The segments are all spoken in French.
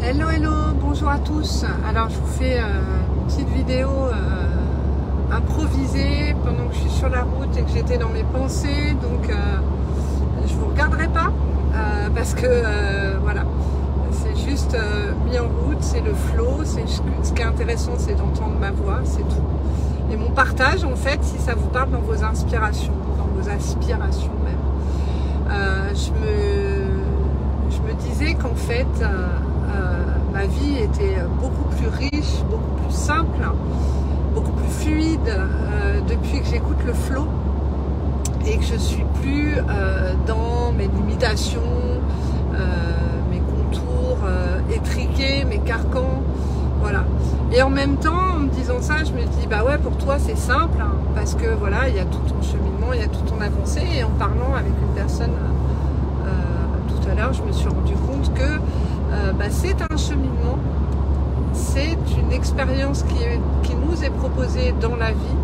Hello, hello, bonjour à tous. Alors je vous fais une petite vidéo improvisée pendant que je suis sur la route et que j'étais dans mes pensées. Donc je vous regarderai pas parce que voilà, c'est juste mis en route, c'est le flow. Ce qui est intéressant, c'est d'entendre ma voix, c'est tout. Et mon partage, en fait, si ça vous parle dans vos inspirations, dans vos aspirations même. Je me disais qu'en fait, ma vie était beaucoup plus riche, beaucoup plus simple, beaucoup plus fluide depuis que j'écoute le flow et que je suis plus dans mes limitations, mes contours étriqués, mes carcans, voilà. Et en même temps, en me disant ça, je me dis bah ouais, pour toi c'est simple hein, parce que voilà, il y a tout ton cheminement, il y a tout ton avancée. Et en parlant avec une personne tout à l'heure, je me suis rendu compte que c'est un cheminement, c'est une expérience qui nous est proposée dans la vie,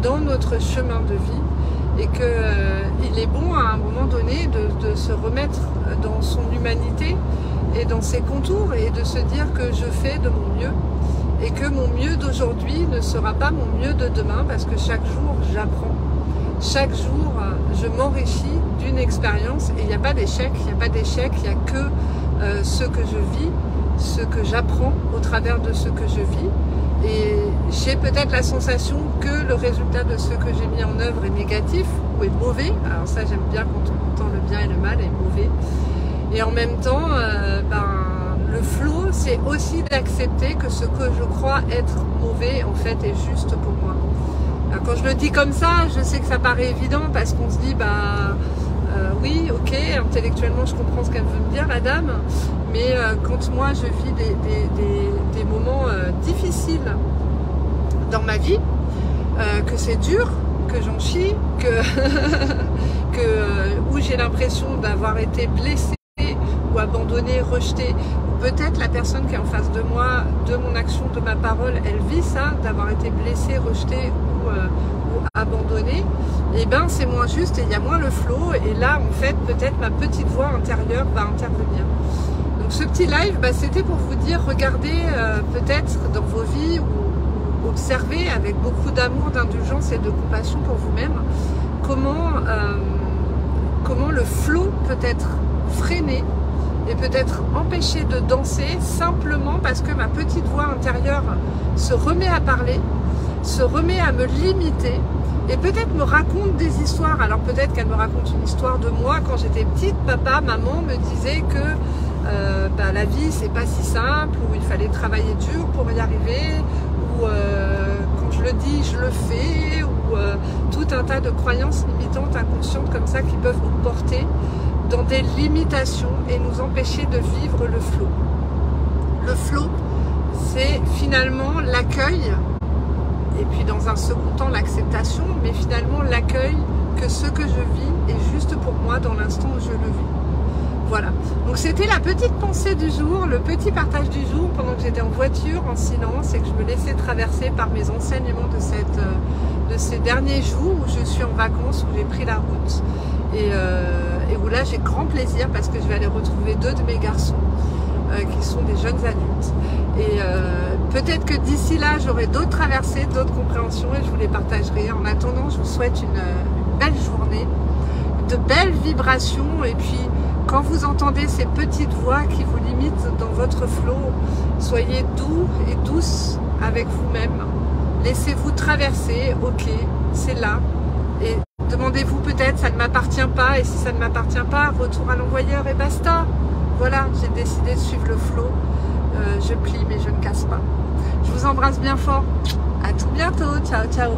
dans notre chemin de vie, et qu'il est bon à un moment donné de se remettre dans son humanité et dans ses contours et de se dire que je fais de mon mieux et que mon mieux d'aujourd'hui ne sera pas mon mieux de demain parce que chaque jour j'apprends, chaque jour je m'enrichis d'une expérience et il n'y a pas d'échec, il n'y a pas d'échec, il n'y a que ce que je vis, ce que j'apprends au travers de ce que je vis. Et j'ai peut-être la sensation que le résultat de ce que j'ai mis en œuvre est négatif ou est mauvais. Alors ça, j'aime bien quand on entend le bien et le mal est mauvais. Et en même temps, le flow, c'est aussi d'accepter que ce que je crois être mauvais, en fait, est juste pour moi. Alors, quand je le dis comme ça, je sais que ça paraît évident parce qu'on se dit, oui, ok, intellectuellement je comprends ce qu'elle veut me dire la dame, mais quand moi je vis des moments difficiles dans ma vie, que c'est dur, que j'en chie, où j'ai l'impression d'avoir été blessée ou abandonnée, rejetée, ou peut-être la personne qui est en face de moi, de mon action, de ma parole, elle vit ça, d'avoir été blessée, rejetée ou abandonnée, et ben c'est moins juste et il y a moins le flow, et là en fait peut-être ma petite voix intérieure va intervenir. Donc ce petit live, c'était pour vous dire, regardez peut-être dans vos vies ou observez avec beaucoup d'amour, d'indulgence et de compassion pour vous-même comment le flow peut être freiné et peut-être empêché de danser simplement parce que ma petite voix intérieure se remet à parler, se remet à me limiter et peut-être me raconte des histoires. Alors peut-être qu'elle me raconte une histoire de moi quand j'étais petite, papa, maman me disait que la vie c'est pas si simple, ou il fallait travailler dur pour y arriver, ou quand je le dis je le fais, ou tout un tas de croyances limitantes, inconscientes comme ça qui peuvent nous porter dans des limitations et nous empêcher de vivre le flow. Le flow, c'est finalement l'accueil, et puis dans un second temps l'acceptation, mais finalement l'accueil que ce que je vis est juste pour moi dans l'instant où je le vis. Voilà, donc c'était la petite pensée du jour, le petit partage du jour pendant que j'étais en voiture en silence et que je me laissais traverser par mes enseignements de ces derniers jours où je suis en vacances, où j'ai pris la route et où là j'ai grand plaisir parce que je vais aller retrouver 2 de mes garçons qui sont des jeunes adultes. Et peut-être que d'ici là, j'aurai d'autres traversées, d'autres compréhensions et je vous les partagerai. En attendant, je vous souhaite une belle journée, de belles vibrations. Et puis, quand vous entendez ces petites voix qui vous limitent dans votre flow, soyez doux et douce avec vous-même. Laissez-vous traverser, ok, c'est là. Et demandez-vous peut-être, ça ne m'appartient pas. Et si ça ne m'appartient pas, retour à l'envoyeur et basta. Voilà, j'ai décidé de suivre le flow. Je plie mais je ne casse pas. Je vous embrasse bien fort. À tout bientôt. Ciao, ciao.